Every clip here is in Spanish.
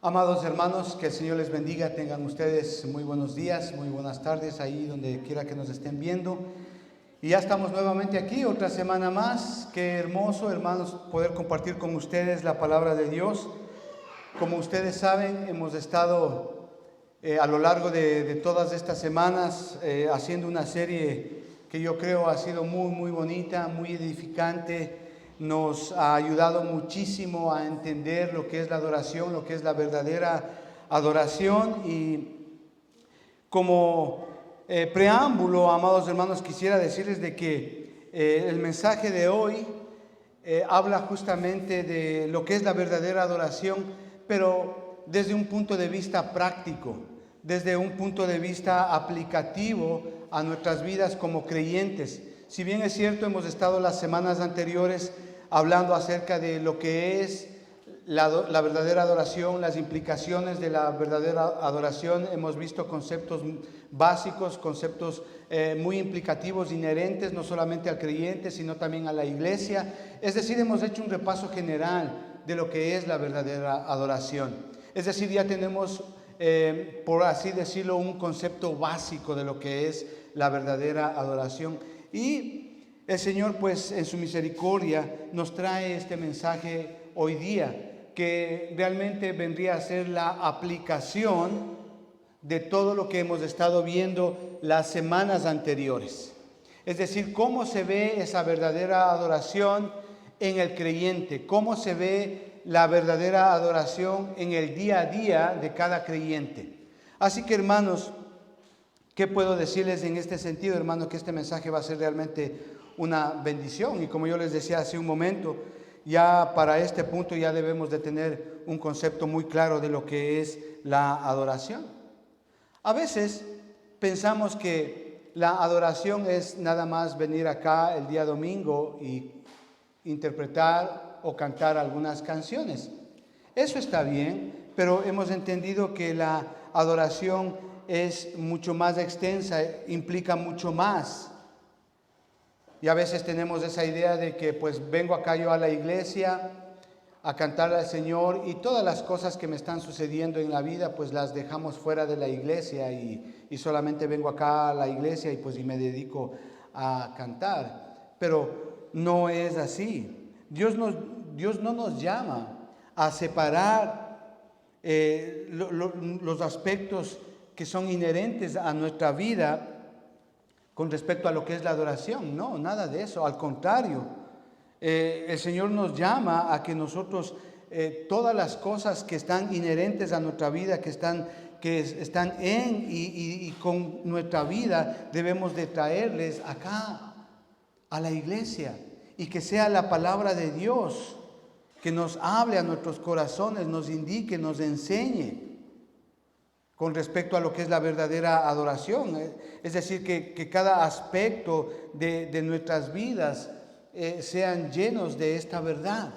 Amados hermanos, que el Señor les bendiga, tengan ustedes muy buenos días, muy buenas tardes, ahí donde quiera que nos estén viendo. Y ya estamos nuevamente aquí, otra semana más. Qué hermoso, hermanos, poder compartir con ustedes la palabra de Dios. Como ustedes saben, hemos estado a lo largo de todas estas semanas haciendo una serie que yo creo ha sido muy bonita, muy edificante. Nos ha ayudado muchísimo a entender lo que es la adoración, lo que es la verdadera adoración. Y como preámbulo, amados hermanos, quisiera decirles de que el mensaje de hoy habla justamente de lo que es la verdadera adoración, pero desde un punto de vista práctico, desde un punto de vista aplicativo a nuestras vidas como creyentes. Si bien es cierto, hemos estado las semanas anteriores hablando acerca de lo que es la verdadera adoración, las implicaciones de la verdadera adoración. Hemos visto conceptos básicos, conceptos muy implicativos, inherentes no solamente al creyente, sino también a la iglesia. Es decir, hemos hecho un repaso general de lo que es la verdadera adoración. Es decir, ya tenemos, por así decirlo, un concepto básico de lo que es la verdadera adoración. Y el Señor, pues, en su misericordia, nos trae este mensaje hoy día, que realmente vendría a ser la aplicación de todo lo que hemos estado viendo las semanas anteriores. Es decir, cómo se ve esa verdadera adoración en el creyente, cómo se ve la verdadera adoración en el día a día de cada creyente. Así que, hermanos, ¿qué puedo decirles en este sentido, hermano? Que este mensaje va a ser realmente una bendición. Y como yo les decía hace un momento, ya para este punto ya debemos de tener un concepto muy claro de lo que es la adoración. A veces pensamos que la adoración es nada más venir acá el día domingo y interpretar o cantar algunas canciones. Eso está bien, pero hemos entendido que la adoración es mucho más extensa, implica mucho más. Y a veces tenemos esa idea de que pues vengo acá yo a la iglesia a cantar al Señor y todas las cosas que me están sucediendo en la vida pues las dejamos fuera de la iglesia y solamente vengo acá a la iglesia y me dedico a cantar. Pero no es así. Dios no nos llama a separar los aspectos que son inherentes a nuestra vida con respecto a lo que es la adoración. No, nada de eso, al contrario. El Señor nos llama a que nosotros todas las cosas que están inherentes a nuestra vida, que están en y con nuestra vida, debemos de traerles acá a la iglesia, y que sea la palabra de Dios que nos hable a nuestros corazones, nos indique, nos enseñe con respecto a lo que es la verdadera adoración. Es decir, que cada aspecto de nuestras vidas sean llenos de esta verdad.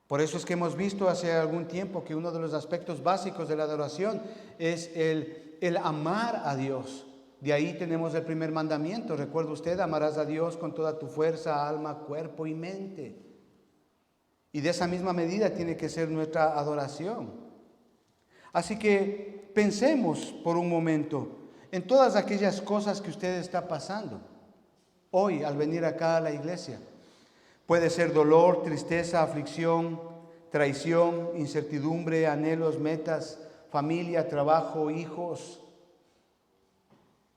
Por eso es que hemos visto hace algún tiempo que uno de los aspectos básicos de la adoración es el amar a Dios. De ahí tenemos el primer mandamiento. Recuerda usted, amarás a Dios con toda tu fuerza, alma, cuerpo y mente. Y de esa misma medida tiene que ser nuestra adoración. Así que pensemos por un momento en todas aquellas cosas que usted está pasando hoy al venir acá a la iglesia. Puede ser dolor, tristeza, aflicción, traición, incertidumbre, anhelos, metas, familia, trabajo, hijos.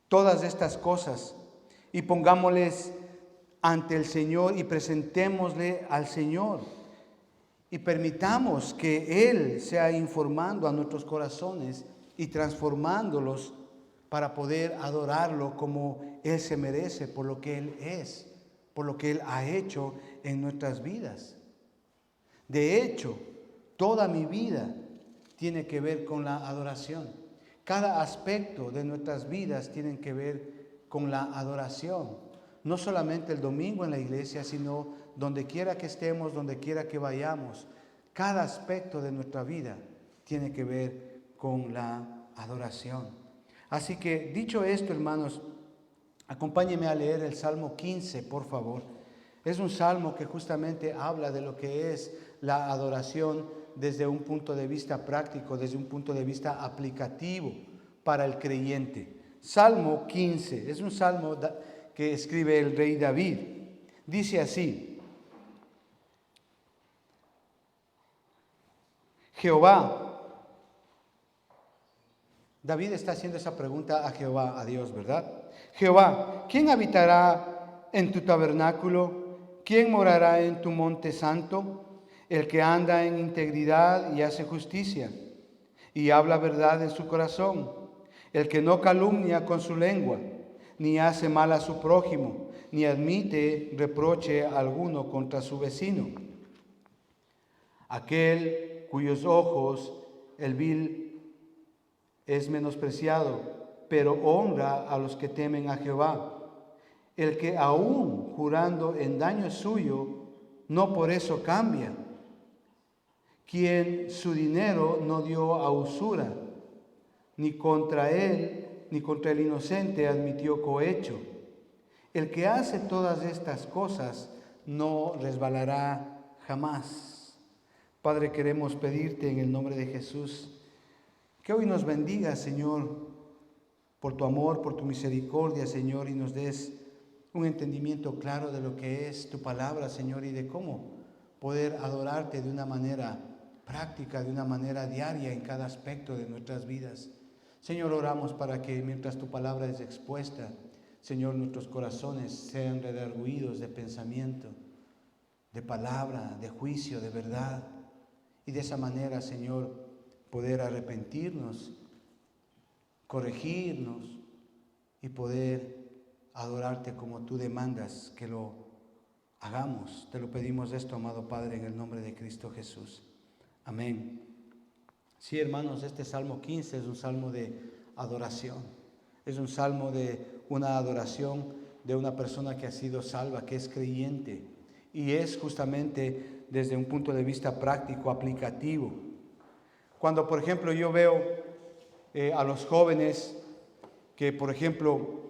Todas estas cosas. Y pongámosles ante el Señor y presentémosle al Señor. Y permitamos que Él sea informando a nuestros corazones y transformándolos para poder adorarlo como Él se merece, por lo que Él es, por lo que Él ha hecho en nuestras vidas. De hecho, toda mi vida tiene que ver con la adoración. Cada aspecto de nuestras vidas tiene que ver con la adoración. No solamente el domingo en la iglesia, sino donde quiera que estemos, donde quiera que vayamos. Cada aspecto de nuestra vida tiene que ver con la adoración. Así que, dicho esto, hermanos, acompáñenme a leer el Salmo 15, por favor. Es un salmo que justamente habla de lo que es la adoración desde un punto de vista práctico, desde un punto de vista aplicativo para el creyente. Salmo 15, es un salmo que escribe el rey David. Dice así: Jehová. David está haciendo esa pregunta a Jehová, a Dios, ¿verdad? Jehová, ¿quién habitará en tu tabernáculo? ¿Quién morará en tu monte santo? El que anda en integridad y hace justicia, y habla verdad en su corazón. El que no calumnia con su lengua, ni hace mal a su prójimo, ni admite reproche alguno contra su vecino. Aquel cuyos ojos el vil es menospreciado, pero honra a los que temen a Jehová. El que aún jurando en daño suyo, no por eso cambia. Quien su dinero no dio a usura, ni contra él, ni contra el inocente admitió cohecho. El que hace todas estas cosas no resbalará jamás. Padre, queremos pedirte en el nombre de Jesús que hoy nos bendiga, Señor, por tu amor, por tu misericordia, Señor, y nos des un entendimiento claro de lo que es tu palabra, Señor, y de cómo poder adorarte de una manera práctica, de una manera diaria en cada aspecto de nuestras vidas. Señor, oramos para que mientras tu palabra es expuesta, Señor, nuestros corazones sean redarguidos de pensamiento, de palabra, de juicio, de verdad. Y de esa manera, Señor, poder arrepentirnos, corregirnos y poder adorarte como tú demandas que lo hagamos. Te lo pedimos esto, amado Padre, en el nombre de Cristo Jesús. Amén. Sí, hermanos, este Salmo 15 es un salmo de adoración. Es un salmo de una adoración de una persona que ha sido salva, que es creyente. Y es justamente desde un punto de vista práctico, aplicativo. Cuando, por ejemplo, yo veo a los jóvenes que, por ejemplo,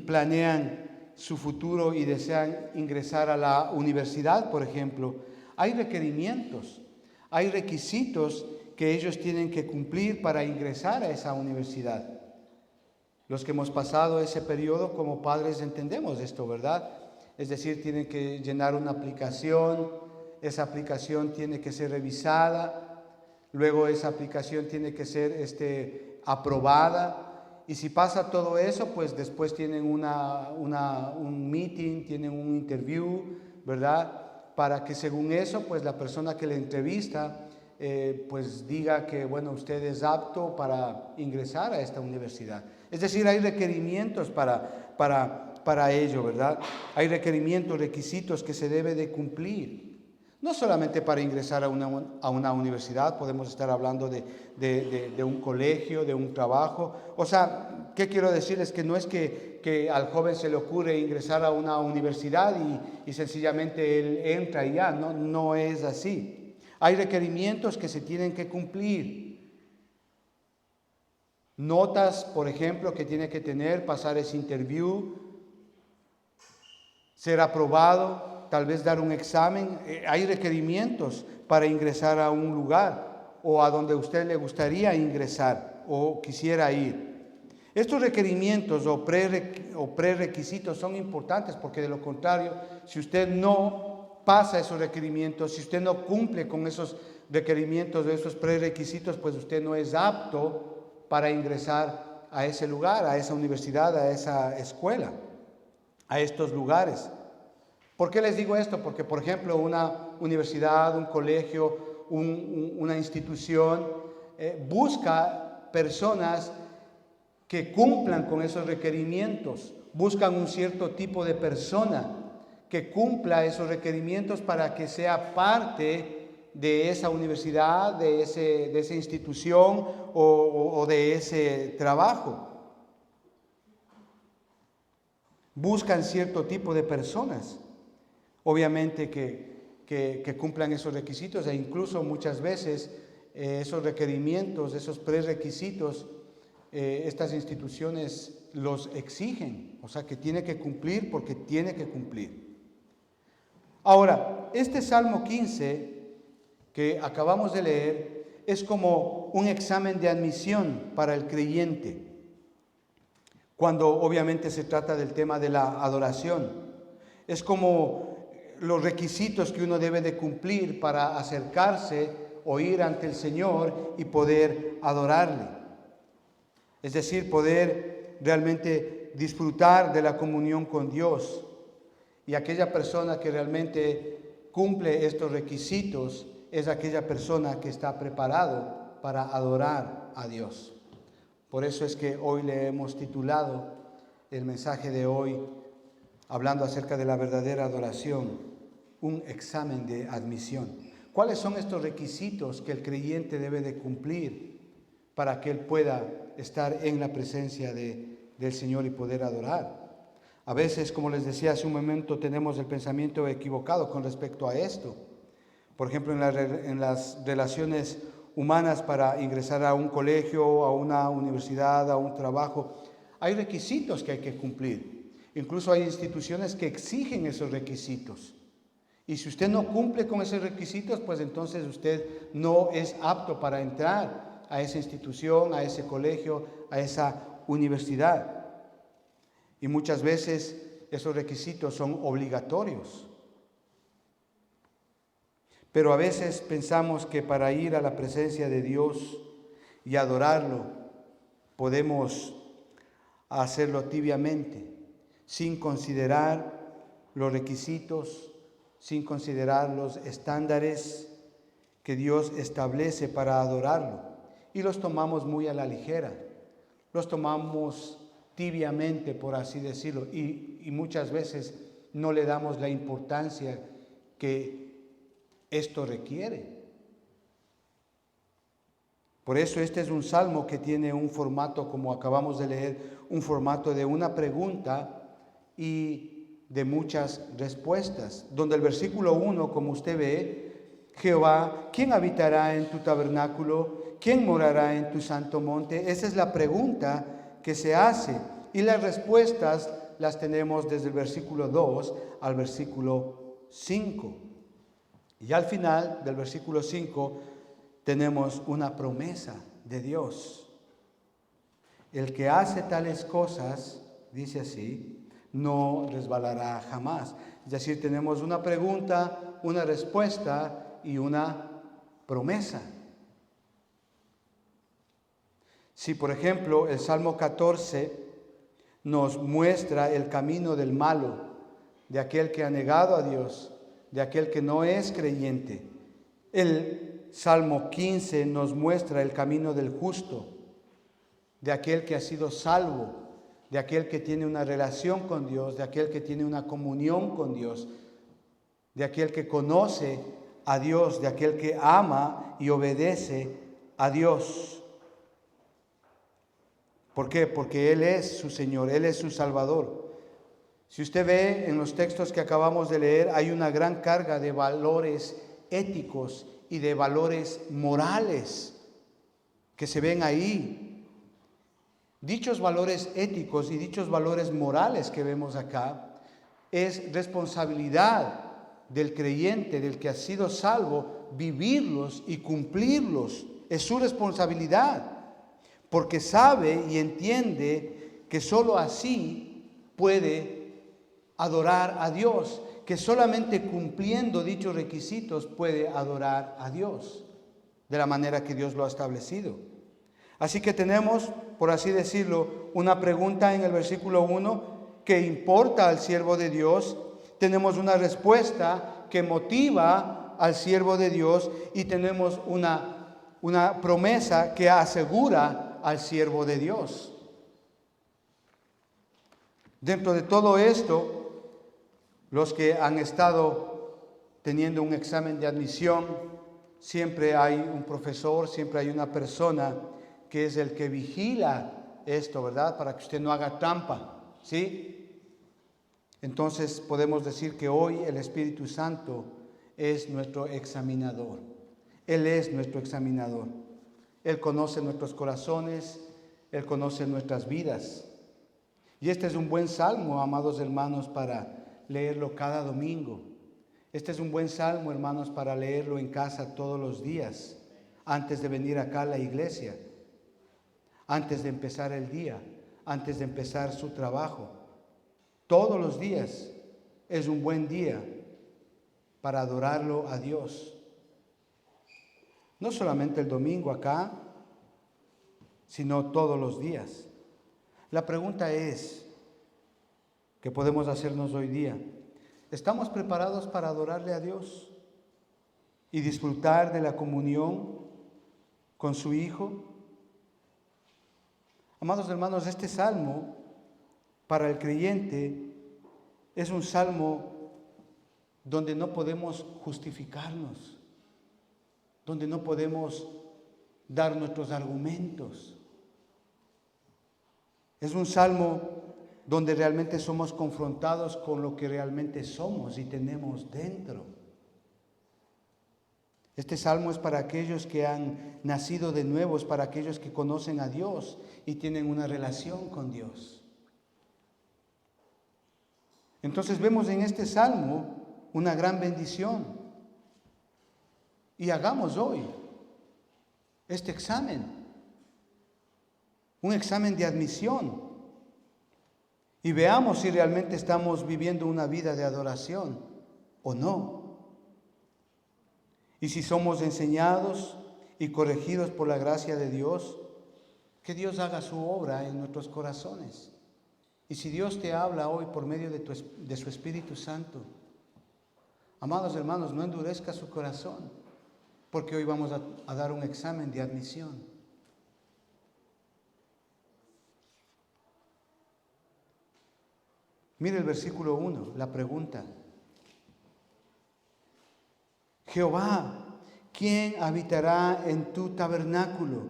planean su futuro y desean ingresar a la universidad, por ejemplo, hay requerimientos, hay requisitos que ellos tienen que cumplir para ingresar a esa universidad. Los que hemos pasado ese periodo como padres entendemos esto, ¿verdad? Es decir, tienen que llenar una aplicación, esa aplicación tiene que ser revisada, luego esa aplicación tiene que ser aprobada, y si pasa todo eso, pues después tienen un meeting, tienen un interview, ¿verdad? Para que según eso, pues la persona que le entrevista, pues diga que, bueno, usted es apto para ingresar a esta universidad. Es decir, hay requerimientos para ello, ¿verdad? Hay requerimientos, requisitos que se debe de cumplir. No solamente para ingresar a una universidad, podemos estar hablando de un colegio, de un trabajo. O sea, ¿qué quiero decirles? Que no es que al joven se le ocurre ingresar a una universidad y sencillamente él entra y ya, no es así. Hay requerimientos que se tienen que cumplir. Notas, por ejemplo, que tiene que tener, pasar ese interview, ser aprobado, tal vez dar un examen. Hay requerimientos para ingresar a un lugar o a donde usted le gustaría ingresar o quisiera ir. Estos requerimientos o prerequisitos son importantes porque de lo contrario, si usted no pasa esos requerimientos, si usted no cumple con esos requerimientos, esos prerequisitos, pues usted no es apto para ingresar a ese lugar, a esa universidad, a esa escuela, a estos lugares. ¿Por qué les digo esto? Porque, por ejemplo, una universidad, un colegio, una institución busca personas que cumplan con esos requerimientos, buscan un cierto tipo de persona que cumpla esos requerimientos para que sea parte de esa universidad, de esa institución o de ese trabajo. Buscan cierto tipo de personas, obviamente que cumplan esos requisitos, e incluso muchas veces esos requerimientos, esos prerequisitos, estas instituciones los exigen, o sea que tiene que cumplir porque tiene que cumplir. Ahora, este Salmo 15 que acabamos de leer es como un examen de admisión para el creyente, cuando obviamente se trata del tema de la adoración. Es como los requisitos que uno debe de cumplir para acercarse o ir ante el Señor y poder adorarle. Es decir, poder realmente disfrutar de la comunión con Dios. Y aquella persona que realmente cumple estos requisitos es aquella persona que está preparado para adorar a Dios. Por eso es que hoy le hemos titulado el mensaje de hoy, hablando acerca de la verdadera adoración, un examen de admisión. ¿Cuáles son estos requisitos que el creyente debe de cumplir para que él pueda estar en la presencia del Señor y poder adorar? A veces, como les decía hace un momento, tenemos el pensamiento equivocado con respecto a esto. Por ejemplo, en las relaciones humanas para ingresar a un colegio, a una universidad, a un trabajo, hay requisitos que hay que cumplir. Incluso hay instituciones que exigen esos requisitos. Y si usted no cumple con esos requisitos, pues entonces usted no es apto para entrar a esa institución, a ese colegio, a esa universidad. Y muchas veces esos requisitos son obligatorios. Pero a veces pensamos que para ir a la presencia de Dios y adorarlo, podemos hacerlo tibiamente, sin considerar los requisitos, sin considerar los estándares que Dios establece para adorarlo. Y los tomamos muy a la ligera, los tomamos tibiamente, por así decirlo, y muchas veces no le damos la importancia que esto requiere. Por eso este es un salmo que tiene un formato, como acabamos de leer, un formato de una pregunta y de muchas respuestas, donde el versículo 1, como usted ve, Jehová, ¿quién habitará en tu tabernáculo? ¿Quién morará en tu santo monte? Esa es la pregunta que se hace, y las respuestas las tenemos desde el versículo 2 al versículo 5. Y al final del versículo 5 tenemos una promesa de Dios. El que hace tales cosas, dice así, no resbalará jamás. Es decir, tenemos una pregunta, una respuesta y una promesa. Si, por ejemplo, el Salmo 14 nos muestra el camino del malo, de aquel que ha negado a Dios, de aquel que no es creyente, el Salmo 15 nos muestra el camino del justo, de aquel que ha sido salvo, de aquel que tiene una relación con Dios, de aquel que tiene una comunión con Dios, de aquel que conoce a Dios, de aquel que ama y obedece a Dios. ¿Por qué? Porque Él es su Señor, Él es su Salvador. Si usted ve en los textos que acabamos de leer, hay una gran carga de valores éticos y de valores morales que se ven ahí. Dichos valores éticos y dichos valores morales que vemos acá es responsabilidad del creyente, del que ha sido salvo, vivirlos y cumplirlos. Es su responsabilidad. Porque sabe y entiende que sólo así puede adorar a Dios, que solamente cumpliendo dichos requisitos puede adorar a Dios de la manera que Dios lo ha establecido. Así que tenemos, por así decirlo, una pregunta en el versículo 1 que importa al siervo de Dios. Tenemos una respuesta que motiva al siervo de Dios y tenemos una promesa que asegura al siervo de Dios. Dentro de todo esto, los que han estado teniendo un examen de admisión, siempre hay un profesor, siempre hay una persona que es el que vigila esto, ¿verdad? Para que usted no haga trampa, ¿sí? Entonces podemos decir que hoy el Espíritu Santo es nuestro examinador. Él es nuestro examinador. Él conoce nuestros corazones, Él conoce nuestras vidas. Y este es un buen salmo, amados hermanos, para leerlo cada domingo. Este es un buen salmo, hermanos, para leerlo en casa todos los días, antes de venir acá a la iglesia, antes de empezar el día, antes de empezar su trabajo. Todos los días es un buen día para adorarlo a Dios. No solamente el domingo acá, sino todos los días. La pregunta es, ¿qué podemos hacernos hoy día? ¿Estamos preparados para adorarle a Dios y disfrutar de la comunión con su Hijo? Amados hermanos, este salmo para el creyente es un salmo donde no podemos justificarnos, donde no podemos dar nuestros argumentos. Es un salmo donde realmente somos confrontados con lo que realmente somos y tenemos dentro. Este salmo es para aquellos que han nacido de nuevo, es para aquellos que conocen a Dios y tienen una relación con Dios. Entonces vemos en este salmo una gran bendición. Y hagamos hoy este examen, un examen de admisión. Y veamos si realmente estamos viviendo una vida de adoración o no. Y si somos enseñados y corregidos por la gracia de Dios, que Dios haga su obra en nuestros corazones. Y si Dios te habla hoy por medio de su Espíritu Santo, amados hermanos, no endurezca su corazón, porque hoy vamos a dar un examen de admisión. Mire el versículo 1, la pregunta. Jehová, ¿quién habitará en tu tabernáculo?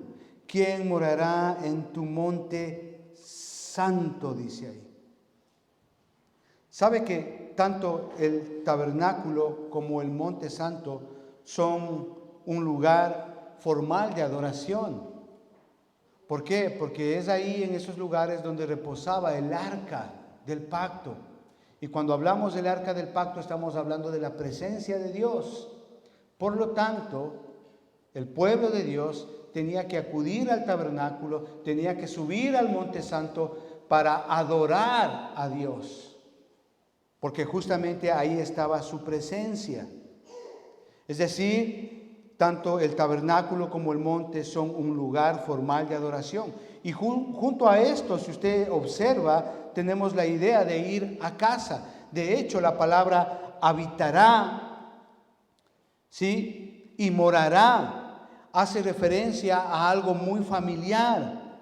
¿Quién morará en tu monte santo? Dice ahí. ¿Sabe que tanto el tabernáculo como el monte santo son un lugar formal de adoración? ¿Por qué? Porque es ahí en esos lugares donde reposaba el arca del pacto. Y cuando hablamos del arca del pacto estamos hablando de la presencia de Dios. Por lo tanto, el pueblo de Dios tenía que acudir al tabernáculo, tenía que subir al monte santo para adorar a Dios, porque justamente ahí estaba su presencia. Es decir, tanto el tabernáculo como el monte son un lugar formal de adoración. Y junto a esto, si usted observa, tenemos la idea de ir a casa. De hecho, la palabra habitará, ¿sí?, y morará hace referencia a algo muy familiar.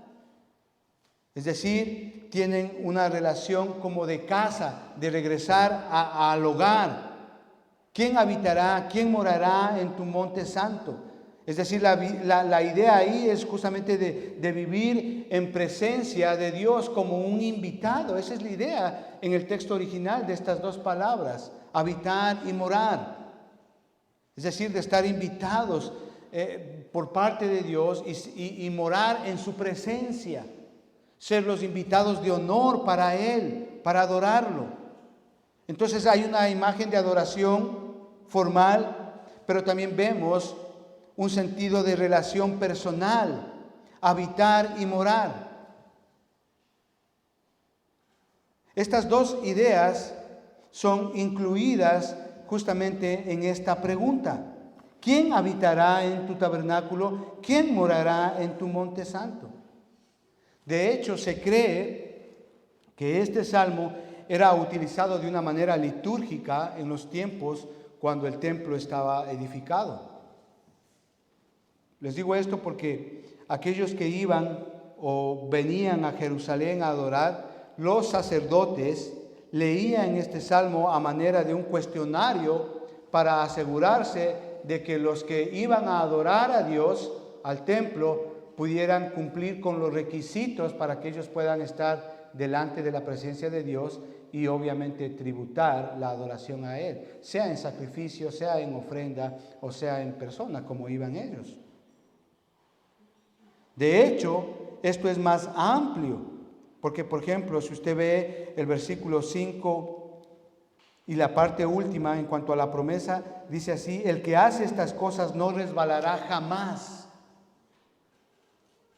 Es decir, tienen una relación como de casa, de regresar al hogar. ¿Quién habitará, quién morará en tu monte santo? Es decir, la idea ahí es justamente de vivir en presencia de Dios como un invitado. Esa es la idea en el texto original de estas dos palabras, habitar y morar. Es decir, de estar invitados por parte de Dios y morar en su presencia. Ser los invitados de honor para Él, para adorarlo. Entonces hay una imagen de adoración formal, pero también vemos un sentido de relación personal, habitar y morar. Estas dos ideas son incluidas justamente en esta pregunta. ¿Quién habitará en tu tabernáculo? ¿Quién morará en tu monte santo? De hecho, se cree que este salmo era utilizado de una manera litúrgica en los tiempos cuando el templo estaba edificado. Les digo esto porque aquellos que iban o venían a Jerusalén a adorar, los sacerdotes leían este salmo a manera de un cuestionario para asegurarse de que los que iban a adorar a Dios, al templo, pudieran cumplir con los requisitos para que ellos puedan estar delante de la presencia de Dios y obviamente tributar la adoración a Él, sea en sacrificio, sea en ofrenda o sea en persona, como iban ellos. De hecho, esto es más amplio, porque por ejemplo, si usted ve el versículo 5 Y la parte última, en cuanto a la promesa, dice así: el que hace estas cosas no resbalará jamás.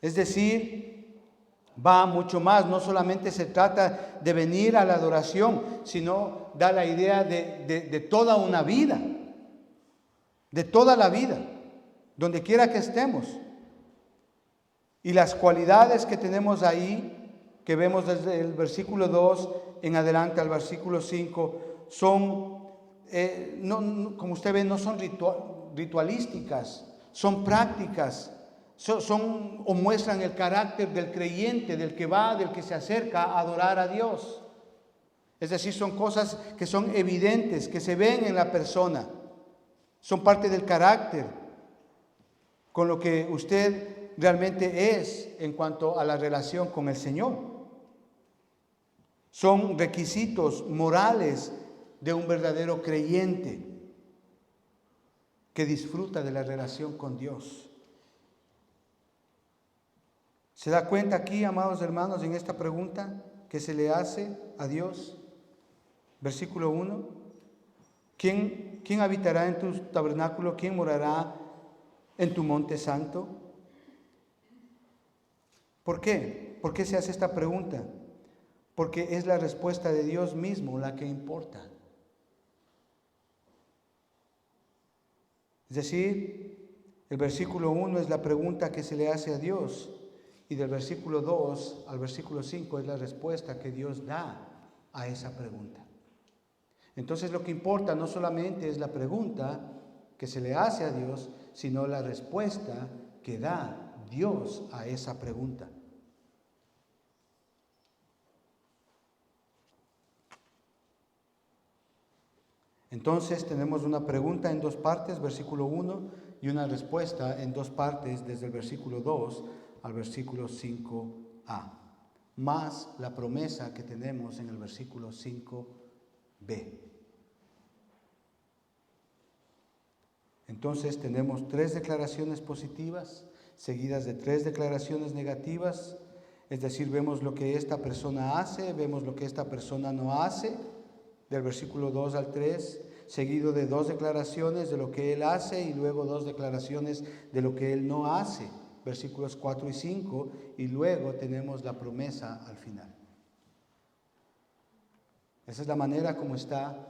Es decir, va mucho más. No solamente se trata de venir a la adoración, sino da la idea de toda una vida, de toda la vida, donde quiera que estemos. Y las cualidades que tenemos ahí, que vemos desde el versículo 2 en adelante al versículo 5, son, como usted ve, no son ritualísticas, son prácticas, son o muestran el carácter del creyente, del que va, del que se acerca a adorar a Dios. Es decir, son cosas que son evidentes, que se ven en la persona, son parte del carácter, con lo que usted realmente es en cuanto a la relación con el Señor. Son requisitos morales de un verdadero creyente que disfruta de la relación con Dios. ¿Se da cuenta aquí, amados hermanos, en esta pregunta que se le hace a Dios? Versículo 1. ¿Quién habitará en tu tabernáculo? ¿Quién morará en tu monte santo? ¿Por qué? ¿Por qué se hace esta pregunta? Porque es la respuesta de Dios mismo la que importa. Es decir, el versículo 1 es la pregunta que se le hace a Dios, y del versículo 2 al versículo 5 es la respuesta que Dios da a esa pregunta. Entonces lo que importa no solamente es la pregunta que se le hace a Dios, sino la respuesta que da Dios a esa pregunta. Entonces tenemos una pregunta en dos partes, versículo 1, y una respuesta en dos partes, desde el versículo 2 al versículo 5a, más la promesa que tenemos en el versículo 5b. Entonces tenemos tres declaraciones positivas, seguidas de tres declaraciones negativas, es decir, vemos lo que esta persona hace, vemos lo que esta persona no hace, del versículo 2 al 3, seguido de dos declaraciones de lo que él hace y luego dos declaraciones de lo que él no hace, versículos 4 y 5, y luego tenemos la promesa al final. Esa es la manera como está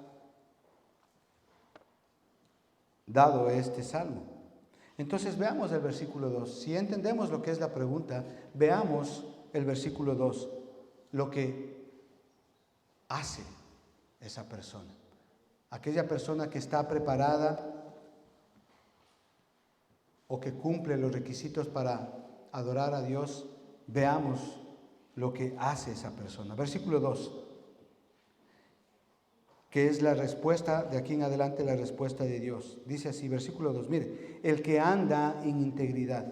dado este salmo. Entonces veamos el versículo 2. Si entendemos lo que es la pregunta, veamos el versículo 2, lo que hace esa persona. Aquella persona que está preparada o que cumple los requisitos para adorar a Dios, veamos lo que hace esa persona. Versículo 2, que es la respuesta, de aquí en adelante la respuesta de Dios. Dice así, versículo 2, mire, el que anda en integridad.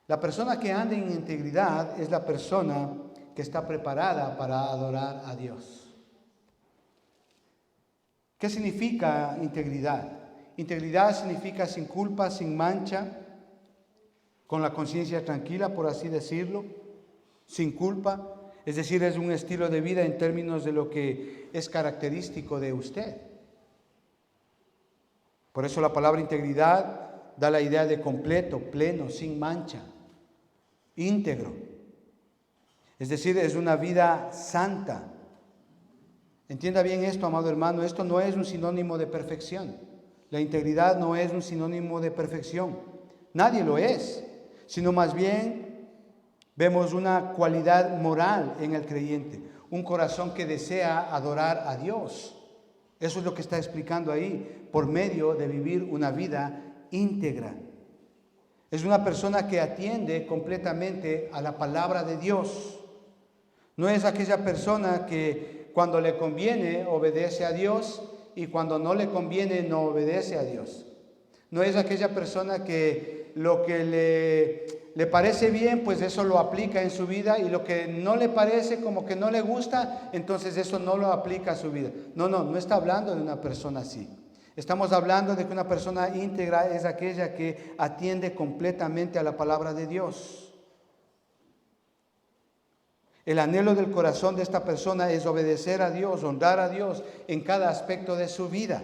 La persona que anda en integridad es la persona que está preparada para adorar a Dios. ¿Qué significa integridad? Integridad significa sin culpa, sin mancha, con la conciencia tranquila, por así decirlo, sin culpa. Es decir, es un estilo de vida en términos de lo que es característico de usted. Por eso la palabra integridad da la idea de completo, pleno, sin mancha, íntegro. Es decir, es una vida santa. Entienda bien esto, amado hermano, esto no es un sinónimo de perfección. La integridad no es un sinónimo de perfección. Nadie lo es, sino más bien vemos una cualidad moral en el creyente, un corazón que desea adorar a Dios. Eso es lo que está explicando ahí, por medio de vivir una vida íntegra. Es una persona que atiende completamente a la palabra de Dios. No es aquella persona que cuando le conviene obedece a Dios y cuando no le conviene no obedece a Dios. No es aquella persona que lo que le parece bien, pues eso lo aplica en su vida, y lo que no le parece, como que no le gusta, entonces eso no lo aplica a su vida. No está hablando de una persona así. Estamos hablando de que una persona íntegra es aquella que atiende completamente a la palabra de Dios. El anhelo del corazón de esta persona es obedecer a Dios, honrar a Dios en cada aspecto de su vida.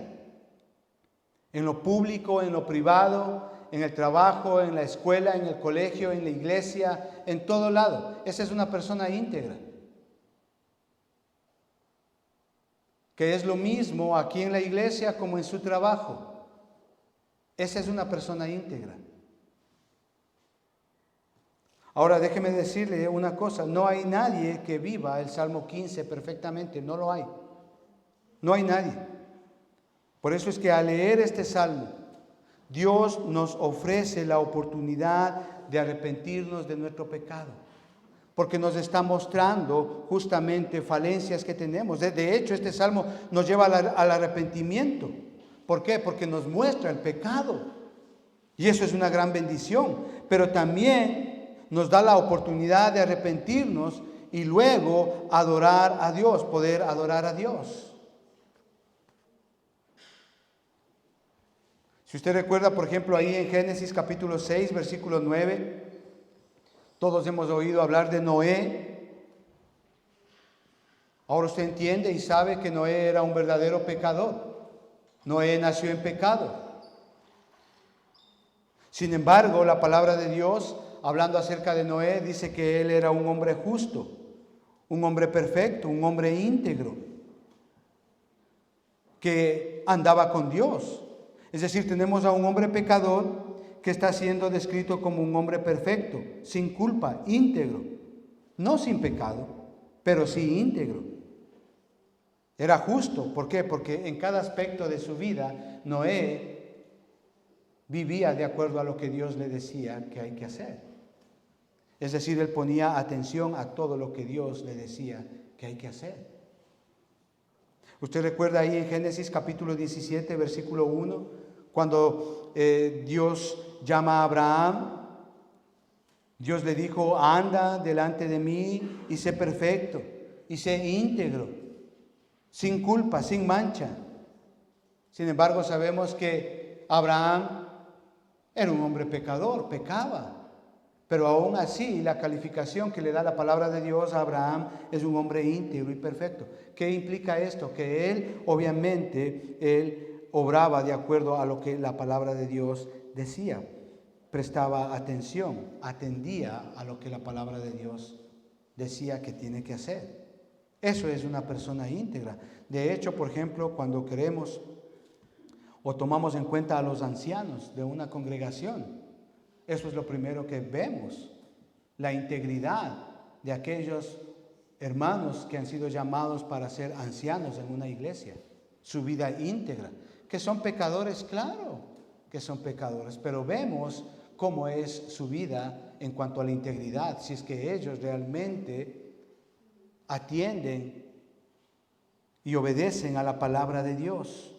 En lo público, en lo privado, en el trabajo, en la escuela, en el colegio, en la iglesia, en todo lado. Esa es una persona íntegra. Que es lo mismo aquí en la iglesia como en su trabajo. Esa es una persona íntegra. Ahora déjeme decirle una cosa, no hay nadie que viva el Salmo 15 perfectamente, no lo hay. No hay nadie. Por eso es que al leer este Salmo, Dios nos ofrece la oportunidad de arrepentirnos de nuestro pecado, porque nos está mostrando justamente falencias que tenemos. De hecho, este Salmo nos lleva al arrepentimiento. ¿Por qué? Porque nos muestra el pecado. Y eso es una gran bendición. Pero también nos da la oportunidad de arrepentirnos y luego adorar a Dios, poder adorar a Dios. Si usted recuerda, por ejemplo, ahí en Génesis capítulo 6, versículo 9, todos hemos oído hablar de Noé. Ahora usted entiende y sabe que Noé era un verdadero pecador. Noé nació en pecado. Sin embargo, la palabra de Dios, hablando acerca de Noé, dice que él era un hombre justo, un hombre perfecto, un hombre íntegro, que andaba con Dios. Es decir, tenemos a un hombre pecador que está siendo descrito como un hombre perfecto, sin culpa, íntegro, no sin pecado, pero sí íntegro. Era justo, ¿por qué? Porque en cada aspecto de su vida, Noé vivía de acuerdo a lo que Dios le decía que hay que hacer. Es decir, él ponía atención a todo lo que Dios le decía que hay que hacer. Usted recuerda ahí en Génesis capítulo 17, versículo 1, cuando Dios llama a Abraham, Dios le dijo, anda delante de mí y sé perfecto, y sé íntegro, sin culpa, sin mancha. Sin embargo, sabemos que Abraham era un hombre pecador, pecaba. Pero aún así, la calificación que le da la palabra de Dios a Abraham es un hombre íntegro y perfecto. ¿Qué implica esto? Que él, obviamente, él obraba de acuerdo a lo que la palabra de Dios decía. Prestaba atención, atendía a lo que la palabra de Dios decía que tiene que hacer. Eso es una persona íntegra. De hecho, por ejemplo, cuando queremos o tomamos en cuenta a los ancianos de una congregación, eso es lo primero que vemos, la integridad de aquellos hermanos que han sido llamados para ser ancianos en una iglesia, su vida íntegra. ¿Que son pecadores? Claro que son pecadores, pero vemos cómo es su vida en cuanto a la integridad, si es que ellos realmente atienden y obedecen a la palabra de Dios.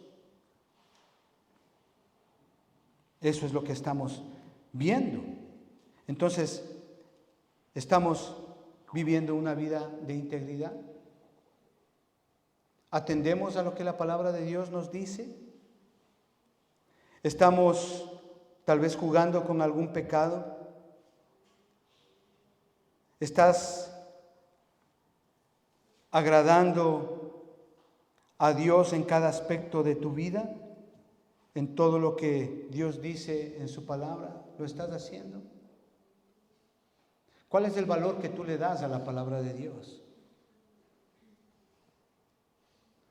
Eso es lo que estamos viendo. Entonces, ¿estamos viviendo una vida de integridad? ¿Atendemos a lo que la palabra de Dios nos dice? ¿Estamos tal vez jugando con algún pecado? ¿Estás agradando a Dios en cada aspecto de tu vida? ¿En todo lo que Dios dice en su palabra? ¿Lo estás haciendo? ¿Cuál es el valor que tú le das a la palabra de Dios?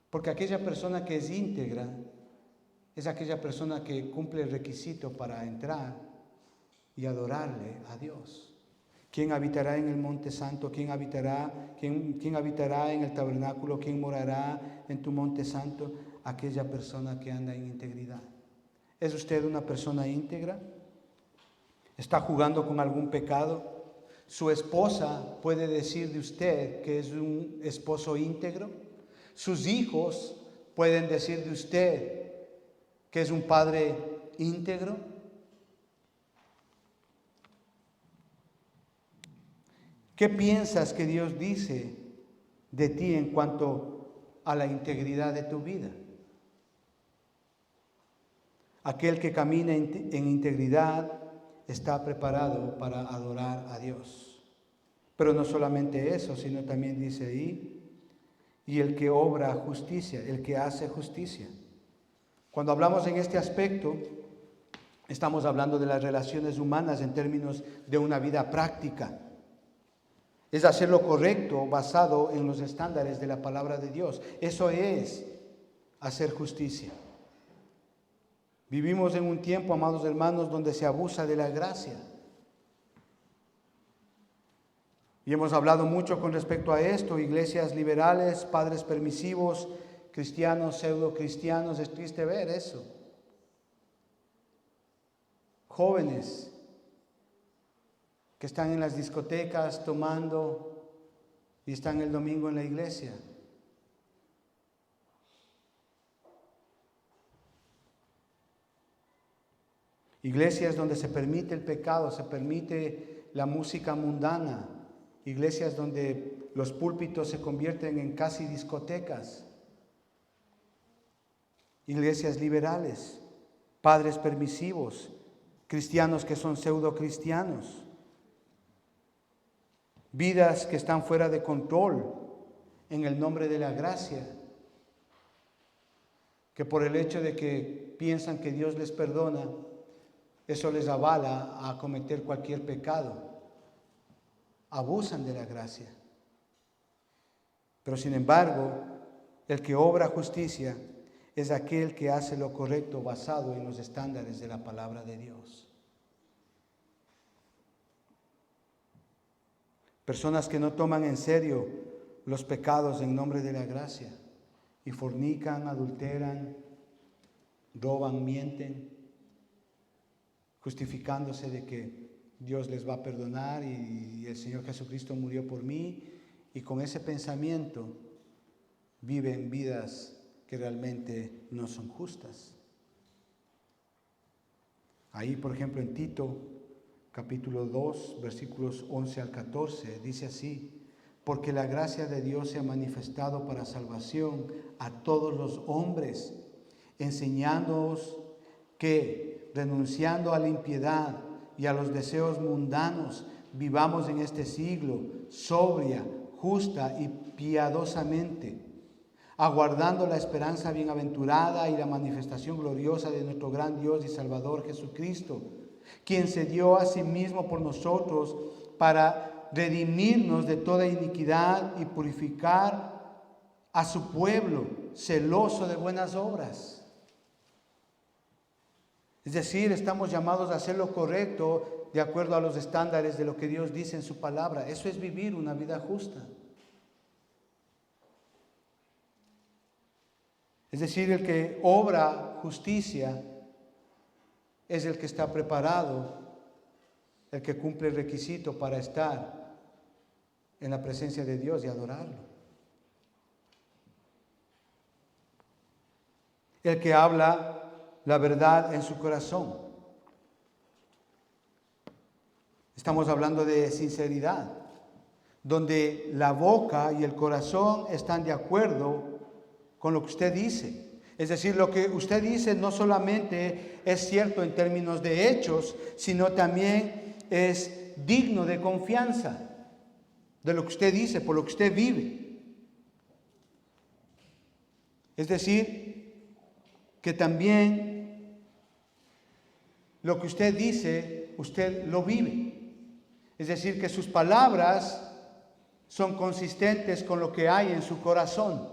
Porque aquella persona que es íntegra es aquella persona que cumple el requisito para entrar y adorarle a Dios. ¿Quién habitará en el monte santo? ¿Quién habitará en el tabernáculo? ¿Quién morará en tu monte santo? Aquella persona que anda en integridad. ¿Es usted una persona íntegra? ¿Está jugando con algún pecado? ¿Su esposa puede decir de usted que es un esposo íntegro? ¿Sus hijos pueden decir de usted que es un padre íntegro? ¿Qué piensas que Dios dice de ti en cuanto a la integridad de tu vida? Aquel que camina en integridad está preparado para adorar a Dios. Pero no solamente eso, sino también dice ahí, y el que obra justicia, el que hace justicia. Cuando hablamos en este aspecto, estamos hablando de las relaciones humanas en términos de una vida práctica. Es hacer lo correcto basado en los estándares de la palabra de Dios. Eso es hacer justicia. Vivimos en un tiempo, amados hermanos, donde se abusa de la gracia. Y hemos hablado mucho con respecto a esto, iglesias liberales, padres permisivos, cristianos, pseudo cristianos. Es triste ver eso. Jóvenes que están en las discotecas tomando y están el domingo en la iglesia. Iglesias donde se permite el pecado, se permite la música mundana. Iglesias donde los púlpitos se convierten en casi discotecas. Iglesias liberales, padres permisivos, cristianos que son pseudo cristianos. Vidas que están fuera de control en el nombre de la gracia, que por el hecho de que piensan que Dios les perdona, eso les avala a cometer cualquier pecado. Abusan de la gracia. Pero sin embargo, el que obra justicia es aquel que hace lo correcto basado en los estándares de la palabra de Dios. Personas que no toman en serio los pecados en nombre de la gracia y fornican, adulteran, roban, mienten, justificándose de que Dios les va a perdonar y el Señor Jesucristo murió por mí, y con ese pensamiento viven vidas que realmente no son justas. Ahí, por ejemplo, en Tito, capítulo 2, versículos 11 al 14, dice así: porque la gracia de Dios se ha manifestado para salvación a todos los hombres, enseñándoos que, renunciando a la impiedad y a los deseos mundanos, vivamos en este siglo sobria, justa y piadosamente, aguardando la esperanza bienaventurada y la manifestación gloriosa de nuestro gran Dios y Salvador Jesucristo, quien se dio a sí mismo por nosotros para redimirnos de toda iniquidad y purificar a su pueblo celoso de buenas obras. Es decir, estamos llamados a hacer lo correcto de acuerdo a los estándares de lo que Dios dice en su palabra. Eso es vivir una vida justa. Es decir, el que obra justicia es el que está preparado, el que cumple el requisito para estar en la presencia de Dios y adorarlo. El que habla la verdad en su corazón. Estamos hablando de sinceridad, donde la boca y el corazón están de acuerdo con lo que usted dice. Es decir, lo que usted dice no solamente es cierto en términos de hechos, sino también es digno de confianza de lo que usted dice, por lo que usted vive. Es decir, que también lo que usted dice, usted lo vive. Es decir, que sus palabras son consistentes con lo que hay en su corazón.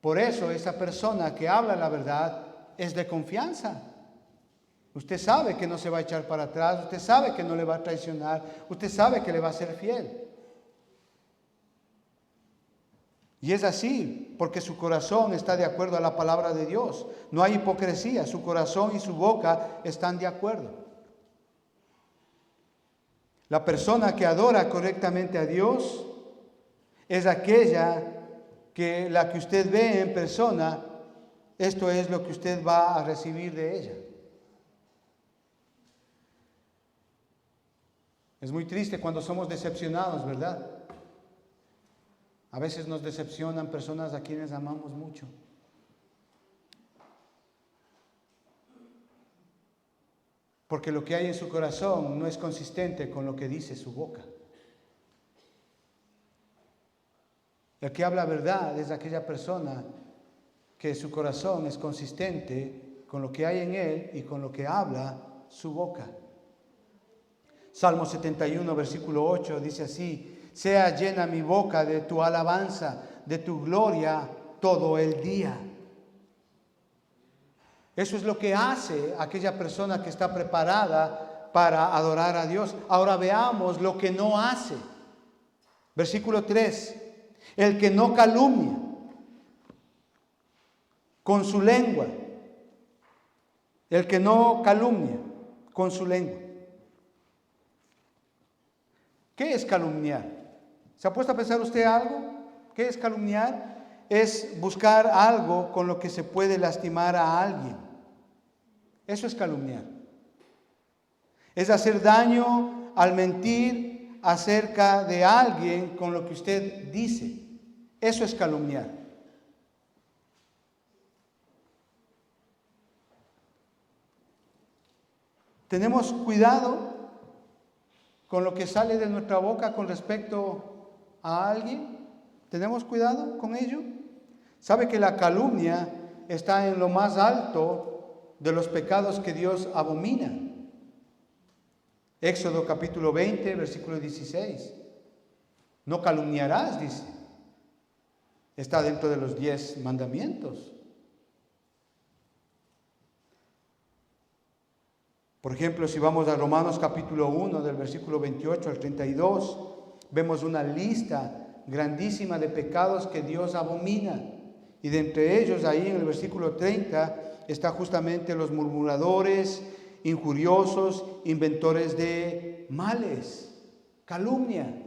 Por eso esa persona que habla la verdad es de confianza. Usted sabe que no se va a echar para atrás, usted sabe que no le va a traicionar, usted sabe que le va a ser fiel. Y es así, porque su corazón está de acuerdo a la palabra de Dios. No hay hipocresía, su corazón y su boca están de acuerdo. La persona que adora correctamente a Dios es aquella que la que usted ve en persona, esto es lo que usted va a recibir de ella. Es muy triste cuando somos decepcionados, ¿verdad? A veces nos decepcionan personas a quienes amamos mucho. Porque lo que hay en su corazón no es consistente con lo que dice su boca. El que habla verdad es aquella persona que su corazón es consistente con lo que hay en él y con lo que habla su boca. Salmo 71, versículo 8 dice así: sea llena mi boca de tu alabanza, de tu gloria todo el día. Eso es lo que hace aquella persona que está preparada para adorar a Dios. Ahora veamos lo que no hace. Versículo 3. El que no calumnia con su lengua. El que no calumnia con su lengua. ¿Qué es calumniar? ¿Se ha puesto a pensar usted algo? ¿Qué es calumniar? Es buscar algo con lo que se puede lastimar a alguien. Eso es calumniar. Es hacer daño al mentir acerca de alguien con lo que usted dice. Eso es calumniar. Tenemos cuidado con lo que sale de nuestra boca con respecto a alguien. ¿Tenemos cuidado con ello? ¿Sabe que la calumnia está en lo más alto de los pecados que Dios abomina? Éxodo capítulo 20, versículo 16. No calumniarás, dice. Está dentro de los 10 mandamientos. Por ejemplo, si vamos a Romanos capítulo 1, del versículo 28 al 32, vemos una lista grandísima de pecados que Dios abomina. Y de entre ellos, ahí en el versículo 30, está justamente los murmuradores, injuriosos, inventores de males, calumnia.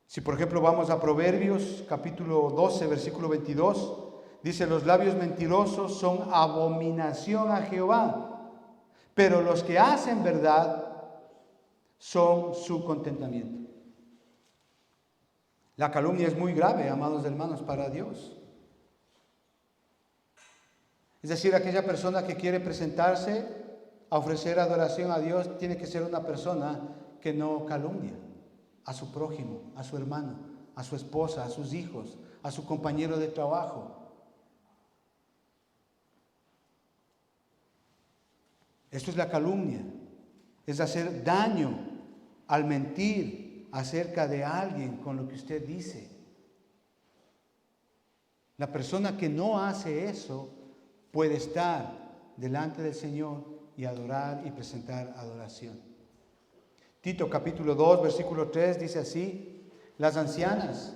Si por ejemplo vamos a Proverbios capítulo 12, versículo 22, dice: los labios mentirosos son abominación a Jehová, pero los que hacen verdad son su contentamiento. La calumnia es muy grave, amados hermanos, para Dios. Es decir, aquella persona que quiere presentarse a ofrecer adoración a Dios tiene que ser una persona que no calumnia a su prójimo, a su hermano, a su esposa, a sus hijos, a su compañero de trabajo. Esto es la calumnia, es hacer daño al mentir acerca de alguien con lo que usted dice. La persona que no hace eso puede estar delante del Señor y adorar y presentar adoración. Tito capítulo 2, versículo 3 dice así: las ancianas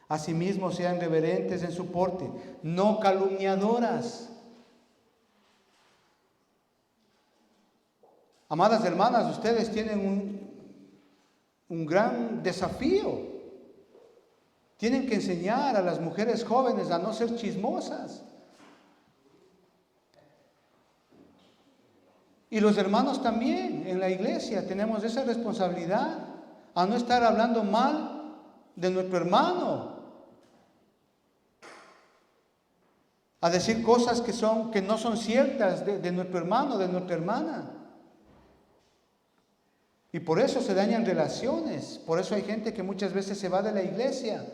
asimismo sean reverentes en su porte, no calumniadoras. Amadas hermanas, ustedes tienen un gran desafío. Tienen que enseñar a las mujeres jóvenes a no ser chismosas. Y los hermanos también en la iglesia tenemos esa responsabilidad, a no estar hablando mal de nuestro hermano, a decir cosas que no son ciertas de nuestro hermano, de nuestra hermana. Y por eso se dañan relaciones, por eso hay gente que muchas veces se va de la iglesia,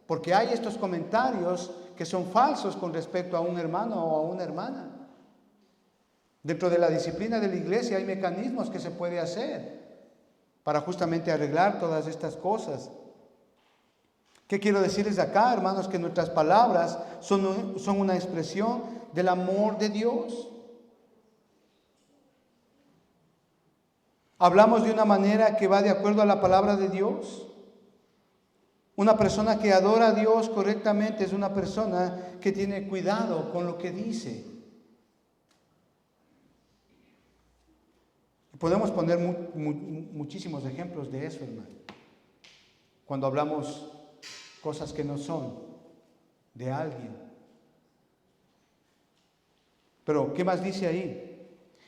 porque hay estos comentarios que son falsos con respecto a un hermano o a una hermana. Dentro de la disciplina de la iglesia hay mecanismos que se puede hacer para justamente arreglar todas estas cosas. ¿Qué quiero decirles acá, hermanos? Que nuestras palabras son una expresión del amor de Dios. Hablamos de una manera que va de acuerdo a la palabra de Dios. Una persona que adora a Dios correctamente es una persona que tiene cuidado con lo que dice. Podemos poner muchísimos ejemplos de eso, hermano. Cuando hablamos cosas que no son de alguien. Pero, ¿qué más dice ahí?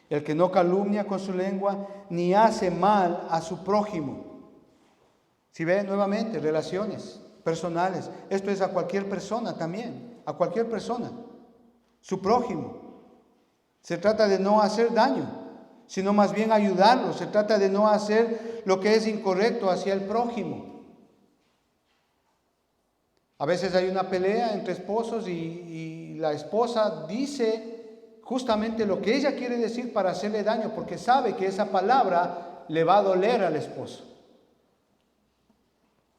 El que no calumnia con su lengua, ni hace mal a su prójimo. Si ve nuevamente, relaciones personales. Esto es a cualquier persona también, a cualquier persona. Su prójimo. Se trata de no hacer daño, sino más bien ayudarlo. Se trata de no hacer lo que es incorrecto hacia el prójimo. A veces hay una pelea entre esposos y la esposa dice justamente lo que ella quiere decir para hacerle daño, porque sabe que esa palabra le va a doler al esposo.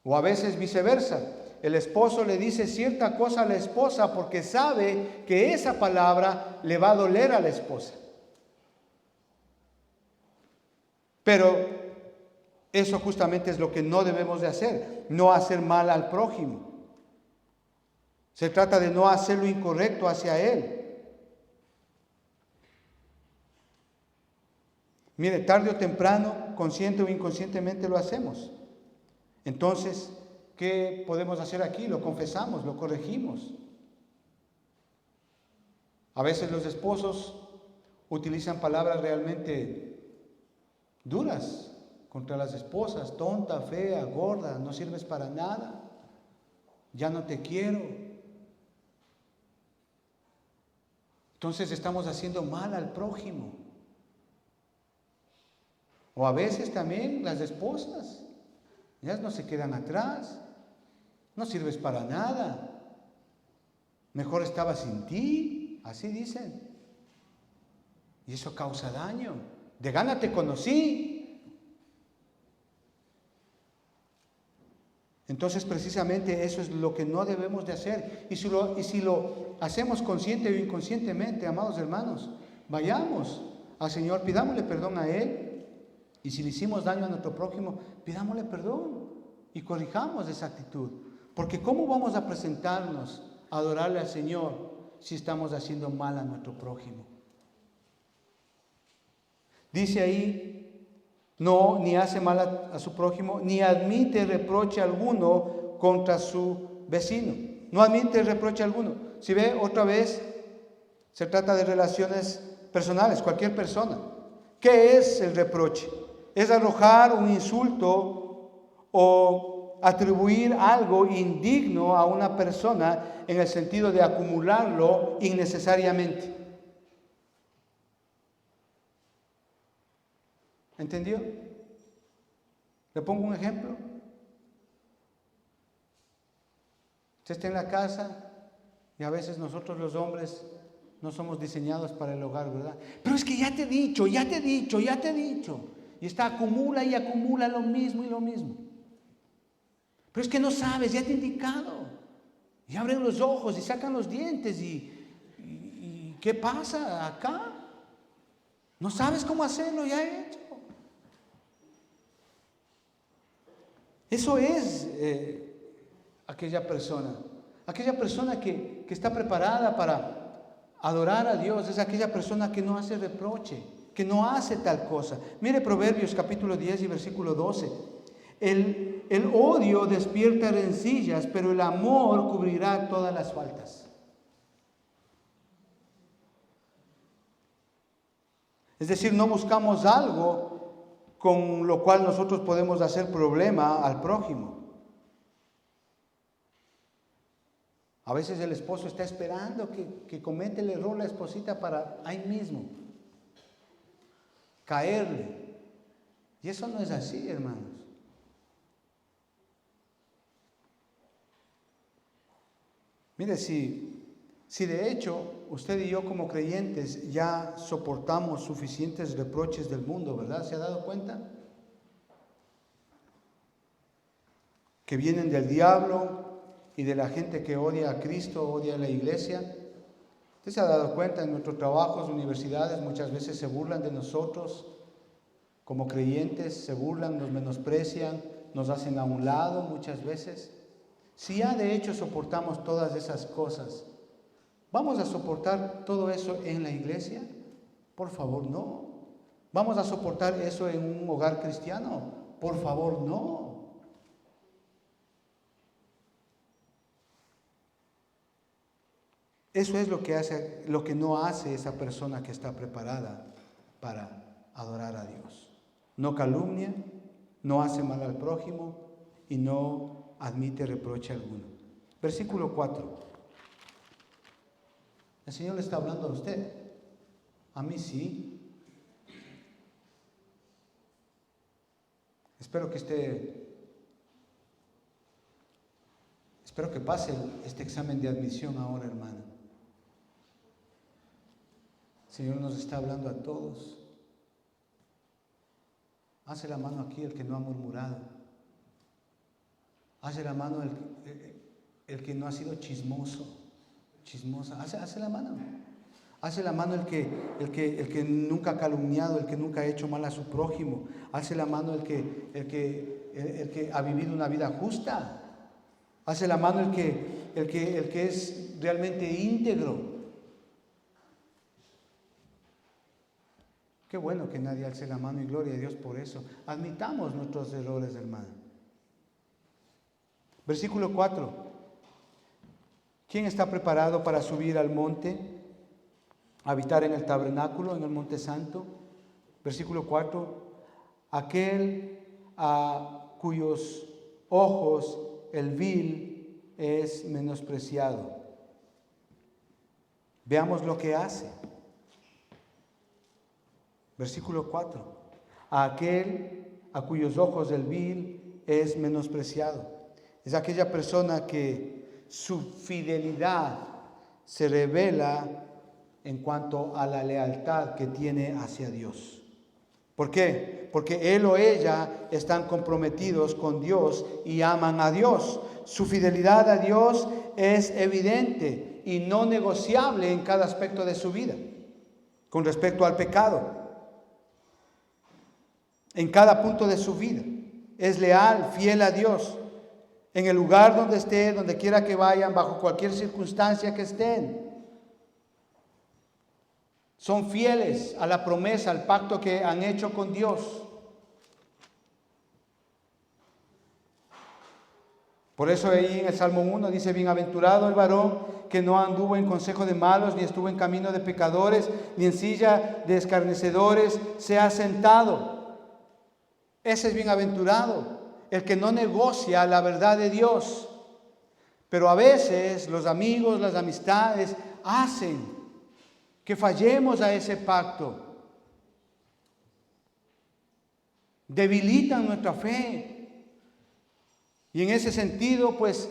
O a veces viceversa. El esposo le dice cierta cosa a la esposa porque sabe que esa palabra le va a doler a la esposa. Pero eso justamente es lo que no debemos de hacer, no hacer mal al prójimo. Se trata de no hacer lo incorrecto hacia él. Mire, tarde o temprano, consciente o inconscientemente lo hacemos. Entonces, ¿qué podemos hacer aquí? Lo confesamos, lo corregimos. A veces los esposos utilizan palabras realmente duras contra las esposas: tonta, fea, gorda, no sirves para nada, ya no te quiero. Entonces estamos haciendo mal al prójimo. O a veces también las esposas, ellas no se quedan atrás, no sirves para nada, mejor estaba sin ti, así dicen. Y eso causa daño. De gana te conocí. Entonces precisamente eso es lo que no debemos de hacer. Y si lo hacemos consciente o inconscientemente, amados hermanos, vayamos al Señor, pidámosle perdón a Él. Y si le hicimos daño a nuestro prójimo, pidámosle perdón y corrijamos esa actitud. Porque ¿cómo vamos a presentarnos a adorarle al Señor si estamos haciendo mal a nuestro prójimo? Dice ahí, no, ni hace mal a su prójimo, ni admite reproche alguno contra su vecino. No admite reproche alguno. Si ve, otra vez, se trata de relaciones personales, cualquier persona. ¿Qué es el reproche? Es arrojar un insulto o atribuir algo indigno a una persona en el sentido de acumularlo innecesariamente. ¿Entendió? Le pongo un ejemplo. Usted está en la casa y a veces nosotros los hombres no somos diseñados para el hogar, ¿verdad? Pero es que ya te he dicho. Y está acumula y acumula lo mismo y lo mismo. Pero es que no sabes, ya te he indicado. Y abren los ojos y sacan los dientes y ¿qué pasa acá? No sabes cómo hacerlo, ya he hecho. Eso es aquella persona que está preparada para adorar a Dios, es aquella persona que no hace reproche, que no hace tal cosa. Mire Proverbios capítulo 10 y versículo 12. El odio despierta rencillas, pero el amor cubrirá todas las faltas. Es decir, no buscamos algo con lo cual nosotros podemos hacer problema al prójimo. A veces el esposo está esperando que cometa el error la esposita para ahí mismo caerle. Y eso no es así, hermanos. Mire, si de hecho usted y yo como creyentes ya soportamos suficientes reproches del mundo, ¿verdad? ¿Se ha dado cuenta? Que vienen del diablo y de la gente que odia a Cristo, odia a la iglesia. Usted se ha dado cuenta, en nuestros trabajos, universidades, muchas veces se burlan de nosotros como creyentes, se burlan, nos menosprecian, nos hacen a un lado muchas veces. Si ya de hecho soportamos todas esas cosas, ¿vamos a soportar todo eso en la iglesia? Por favor, no. ¿Vamos a soportar eso en un hogar cristiano? Por favor, no. Eso es lo que no hace esa persona que está preparada para adorar a Dios. No calumnia, no hace mal al prójimo y no admite reproche alguno. Versículo 4. El Señor le está hablando a usted. A mí sí. Espero que pase este examen de admisión ahora, hermano. El Señor nos está hablando a todos. Hace la mano aquí el que no ha murmurado. Hace la mano el que no ha sido chismosa. Hace la mano. Hace la mano el que nunca ha calumniado, el que nunca ha hecho mal a su prójimo. Hace la mano el que ha vivido una vida justa. Hace la mano el que es realmente íntegro. Qué bueno que nadie alce la mano y gloria a Dios por eso. Admitamos nuestros errores, hermano. Versículo 4. ¿Quién está preparado para subir al monte, habitar en el tabernáculo, en el monte santo? Versículo 4. Aquel a cuyos ojos el vil es menospreciado. Veamos lo que hace. Versículo 4. A aquel a cuyos ojos el vil es menospreciado. Es aquella persona que su fidelidad se revela en cuanto a la lealtad que tiene hacia Dios. ¿Por qué? Porque él o ella están comprometidos con Dios y aman a Dios. Su fidelidad a Dios es evidente y no negociable en cada aspecto de su vida. Con respecto al pecado, en cada punto de su vida, es leal, fiel a Dios. En el lugar donde esté, donde quiera que vayan, bajo cualquier circunstancia que estén. Son fieles a la promesa, al pacto que han hecho con Dios. Por eso ahí en el Salmo 1 dice: bienaventurado el varón que no anduvo en consejo de malos, ni estuvo en camino de pecadores, ni en silla de escarnecedores se ha sentado. Ese es bienaventurado, el que no negocia la verdad de Dios. Pero a veces los amigos, las amistades hacen que fallemos a ese pacto. Debilitan nuestra fe. Y en ese sentido, pues,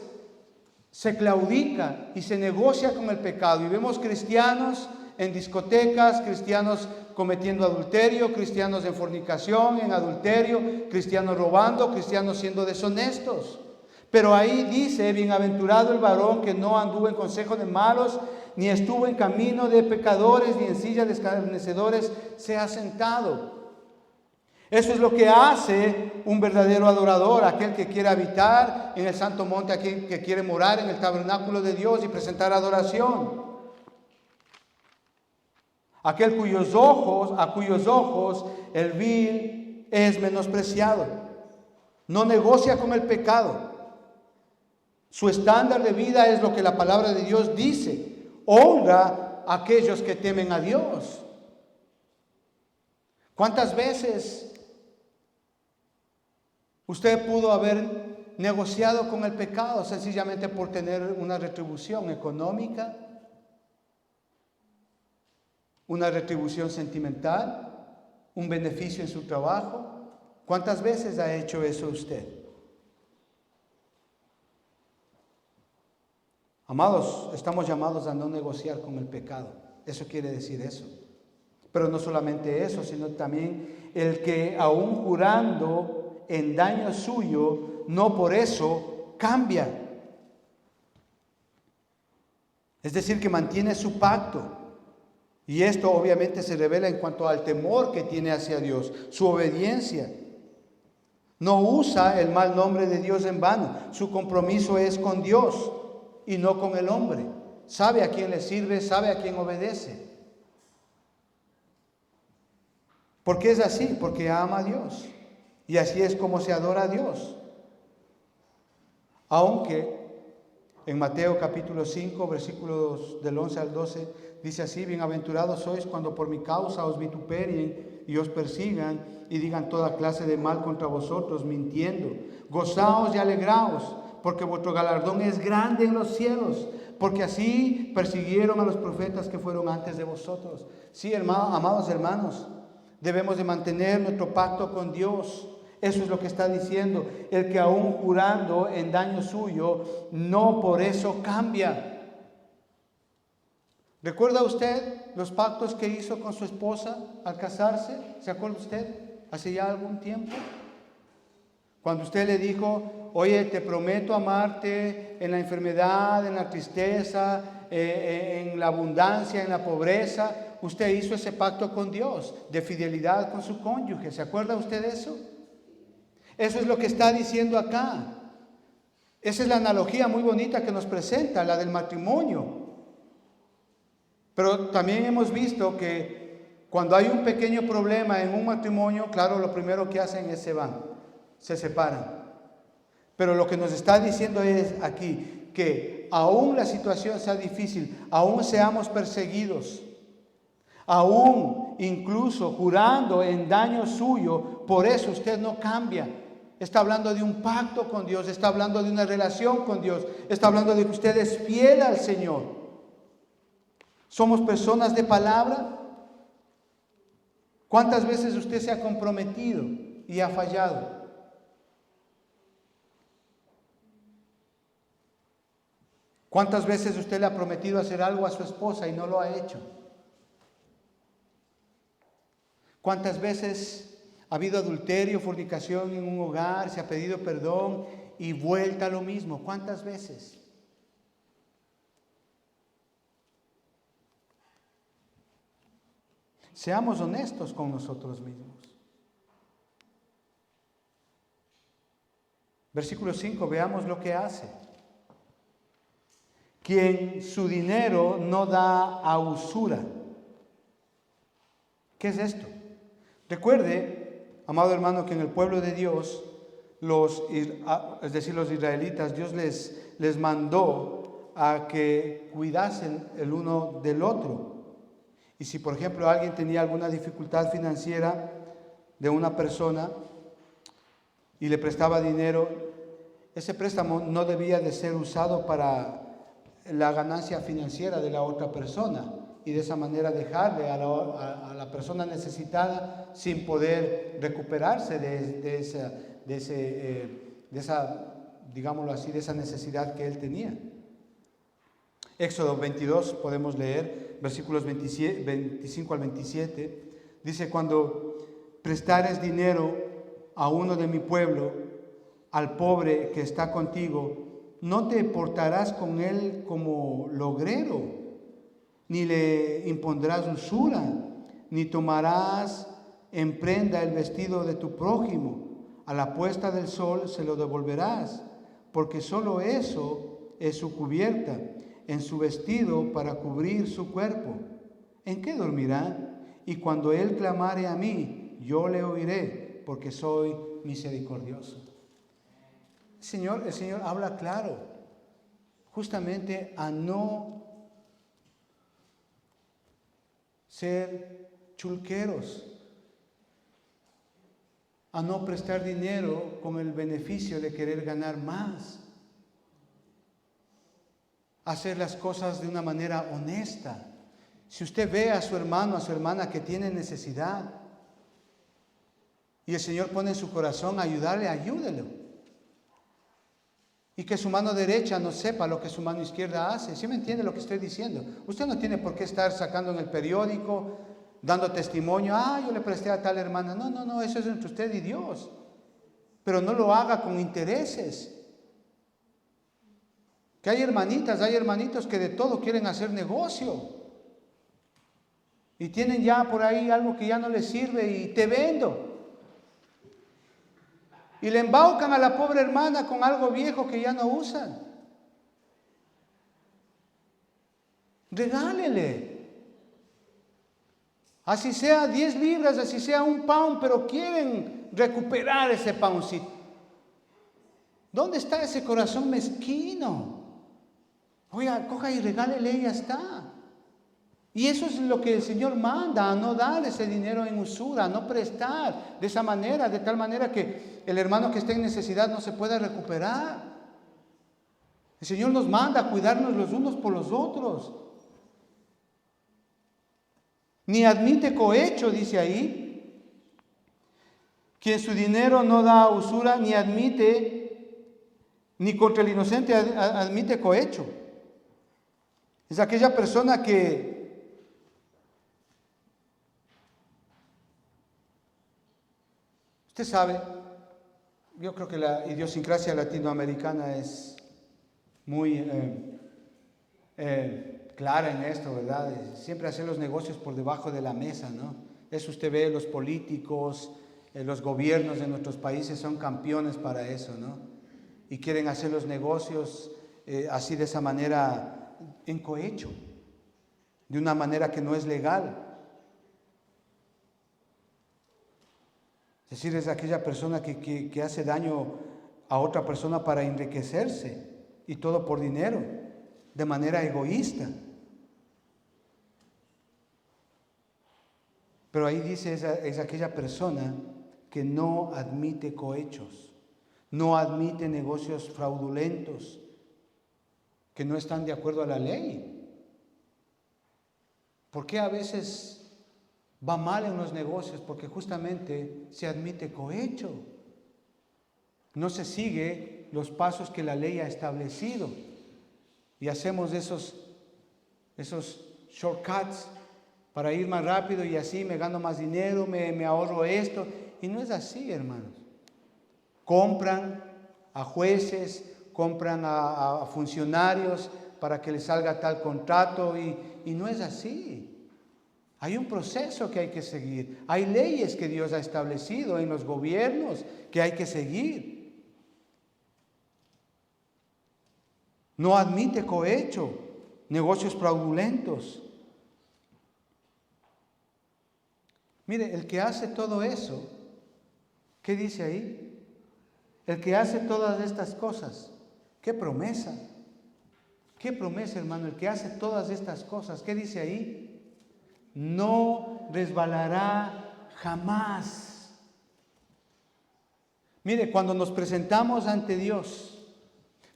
se claudica y se negocia con el pecado. Y vemos cristianos en discotecas, cristianos cometiendo adulterio, cristianos en fornicación, en adulterio, cristianos robando, cristianos siendo deshonestos. Pero ahí dice: bienaventurado el varón que no anduvo en consejo de malos, ni estuvo en camino de pecadores, ni en silla de escarnecedores se ha sentado. Eso es lo que hace un verdadero adorador, aquel que quiere habitar en el santo monte, aquel que quiere morar en el tabernáculo de Dios y presentar adoración. Aquel a cuyos ojos el vil es menospreciado. No negocia con el pecado. Su estándar de vida es lo que la palabra de Dios dice: honra a aquellos que temen a Dios. ¿Cuántas veces usted pudo haber negociado con el pecado sencillamente por tener una retribución económica, una retribución sentimental, un beneficio en su trabajo? ¿Cuántas veces ha hecho eso usted? Amados, estamos llamados a no negociar con el pecado. Eso quiere decir eso. Pero no solamente eso, sino también el que aún jurando en daño suyo, no por eso cambia. Es decir, que mantiene su pacto. Y esto obviamente se revela en cuanto al temor que tiene hacia Dios, su obediencia. No usa el mal nombre de Dios en vano. Su compromiso es con Dios y no con el hombre. Sabe a quién le sirve, sabe a quién obedece. ¿Por qué es así? Porque ama a Dios. Y así es como se adora a Dios. Aunque en Mateo capítulo 5, versículos del 11 al 12, dice así: bienaventurados sois cuando por mi causa os vituperien y os persigan y digan toda clase de mal contra vosotros, mintiendo. Gozaos y alegraos, porque vuestro galardón es grande en los cielos, porque así persiguieron a los profetas que fueron antes de vosotros. Sí, amados hermanos, debemos de mantener nuestro pacto con Dios Eso es lo que está diciendo. El que aún jurando en daño suyo, no por eso cambia. ¿Recuerda usted los pactos que hizo con su esposa al casarse? ¿Se acuerda usted? Hace ya algún tiempo. Cuando usted le dijo, oye, te prometo amarte en la enfermedad, en la tristeza, en la abundancia, en la pobreza. Usted hizo ese pacto con Dios, de fidelidad con su cónyuge. ¿Se acuerda usted de eso? Eso es lo que está diciendo acá. Esa es la analogía muy bonita que nos presenta, la del matrimonio. Pero también hemos visto que cuando hay un pequeño problema en un matrimonio, claro, lo primero que hacen es se separan. Pero lo que nos está diciendo es aquí que aún la situación sea difícil, aún seamos perseguidos, aún incluso jurando en daño suyo, por eso usted no cambia. Está hablando de un pacto con Dios, está hablando de una relación con Dios, está hablando de que usted es fiel al Señor. ¿Somos personas de palabra? ¿Cuántas veces usted se ha comprometido y ha fallado? ¿Cuántas veces usted le ha prometido hacer algo a su esposa y no lo ha hecho? ¿Cuántas veces ha habido adulterio, fornicación en un hogar, se ha pedido perdón y vuelta a lo mismo? ¿Cuántas veces? Seamos honestos con nosotros mismos. Versículo 5, veamos lo que hace. Quien su dinero no da a usura. ¿Qué es esto? Recuerde, amado hermano, que en el pueblo de Dios, es decir, los israelitas, Dios les mandó a que cuidasen el uno del otro. Y si, por ejemplo, alguien tenía alguna dificultad financiera de una persona y le prestaba dinero, ese préstamo no debía de ser usado para la ganancia financiera de la otra persona y de esa manera dejarle a la persona necesitada sin poder recuperarse de esa, digámoslo así, de esa necesidad que él tenía. Éxodo 22 podemos leer, versículos 25 al 27, dice: cuando prestares dinero a uno de mi pueblo, al pobre que está contigo, no te portarás con él como logrero, ni le impondrás usura, ni tomarás en prenda el vestido de tu prójimo. A la puesta del sol se lo devolverás, porque solo eso es su cubierta, en su vestido para cubrir su cuerpo. ¿En qué dormirá? Y cuando él clamare a mí, yo le oiré, porque soy misericordioso. El Señor habla claro, justamente a no ser chulqueros, a no prestar dinero con el beneficio de querer ganar más, hacer las cosas de una manera honesta. Si usted ve a su hermano, a su hermana que tiene necesidad y el Señor pone en su corazón ayudarle, ayúdelo. Y que su mano derecha no sepa lo que su mano izquierda hace. ¿Sí me entiende lo que estoy diciendo? Usted no tiene por qué estar sacando en el periódico, dando testimonio: yo le presté a tal hermana. No, eso es entre usted y Dios. Pero no lo haga con intereses. Que hay hermanitos que de todo quieren hacer negocio. Y tienen ya por ahí algo que ya no les sirve y te vendo. Y le embaucan a la pobre hermana con algo viejo que ya no usan. Regálele. Así sea 10 libras, así sea un pound, pero quieren recuperar ese poundcito. ¿Dónde está ese corazón mezquino? Oiga, coja y regálele y ya está. Y eso es lo que el Señor manda, a no dar ese dinero en usura, a no prestar de esa manera, de tal manera que el hermano que esté en necesidad no se pueda recuperar. El Señor nos manda a cuidarnos los unos por los otros. Ni admite cohecho, dice ahí. quien su dinero no da usura ni admite, ni contra el inocente admite cohecho. Es aquella persona que usted sabe, yo creo que la idiosincrasia latinoamericana es muy clara en esto, ¿verdad? Siempre hacer los negocios por debajo de la mesa, ¿no? Eso usted ve, los políticos, los gobiernos de nuestros países son campeones para eso, ¿no? Y quieren hacer los negocios así de esa manera, en cohecho, de una manera que no es legal. Es decir, es aquella persona que hace daño a otra persona para enriquecerse, y todo por dinero, de manera egoísta. Pero ahí dice, es aquella persona que no admite cohechos, no admite negocios fraudulentos, que no están de acuerdo a la ley. ¿Por qué a veces va mal en los negocios? Porque justamente se admite cohecho. No se sigue los pasos que la ley ha establecido. Y hacemos esos shortcuts para ir más rápido, y así me gano más dinero, me ahorro esto. Y no es así, hermanos. Compran a jueces, compran a funcionarios para que les salga tal contrato, y no es así. Hay un proceso que hay que seguir. Hay leyes que Dios ha establecido en los gobiernos que hay que seguir. No admite cohecho, negocios fraudulentos. Mire, el que hace todo eso, ¿qué dice ahí? El que hace todas estas cosas, ¿qué promesa? ¿Qué promesa, hermano? El que hace todas estas cosas, ¿qué dice ahí? No resbalará jamás. Mire, cuando nos presentamos ante Dios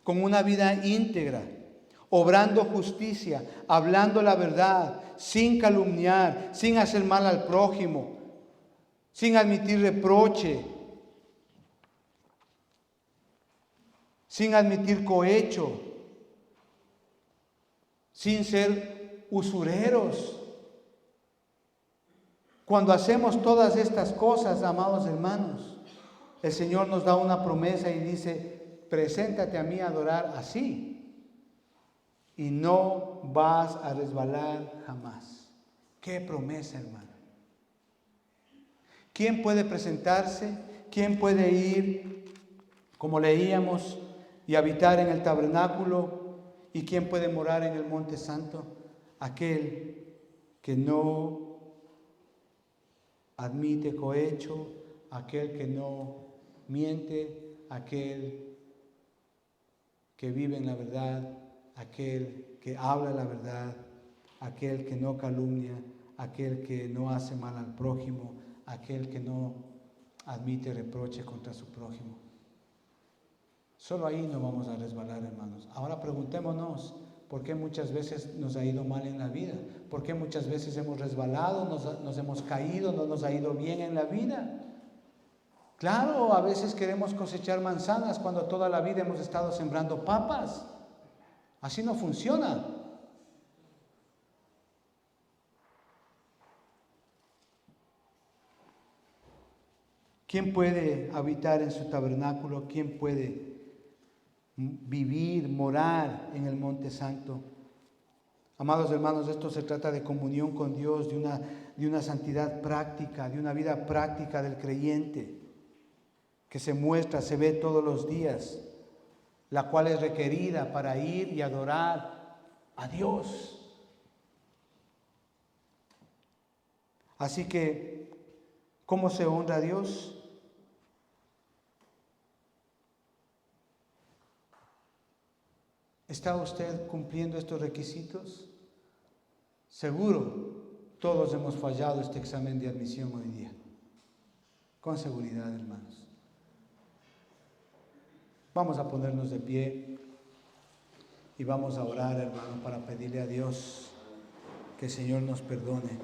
con una vida íntegra, obrando justicia, hablando la verdad, sin calumniar, sin hacer mal al prójimo, sin admitir reproche, sin admitir cohecho, sin ser usureros. Cuando hacemos todas estas cosas, amados hermanos, el Señor nos da una promesa y dice: preséntate a mí a adorar así, y no vas a resbalar jamás. ¡Qué promesa, hermano! ¿Quién puede presentarse? ¿Quién puede ir, como leíamos, y habitar en el tabernáculo? ¿Y quién puede morar en el monte santo? Aquel que no admite cohecho, aquel que no miente, aquel que vive en la verdad, aquel que habla la verdad, aquel que no calumnia, aquel que no hace mal al prójimo, aquel que no admite reproche contra su prójimo. Solo ahí no vamos a resbalar, hermanos. Ahora preguntémonos, ¿por qué muchas veces nos ha ido mal en la vida? ¿Por qué muchas veces hemos resbalado, nos hemos caído, no nos ha ido bien en la vida? Claro, a veces queremos cosechar manzanas cuando toda la vida hemos estado sembrando papas. Así no funciona. ¿Quién puede habitar en su tabernáculo? ¿Quién puede vivir, morar en el monte santo? Amados hermanos, esto se trata de comunión con Dios, de una santidad práctica, de una vida práctica del creyente, que se muestra, se ve todos los días, la cual es requerida para ir y adorar a Dios. Así que, ¿cómo se honra a Dios? ¿Está usted cumpliendo estos requisitos? Seguro, todos hemos fallado este examen de admisión hoy día. Con seguridad, hermanos. Vamos a ponernos de pie y vamos a orar, hermano, para pedirle a Dios que el Señor nos perdone.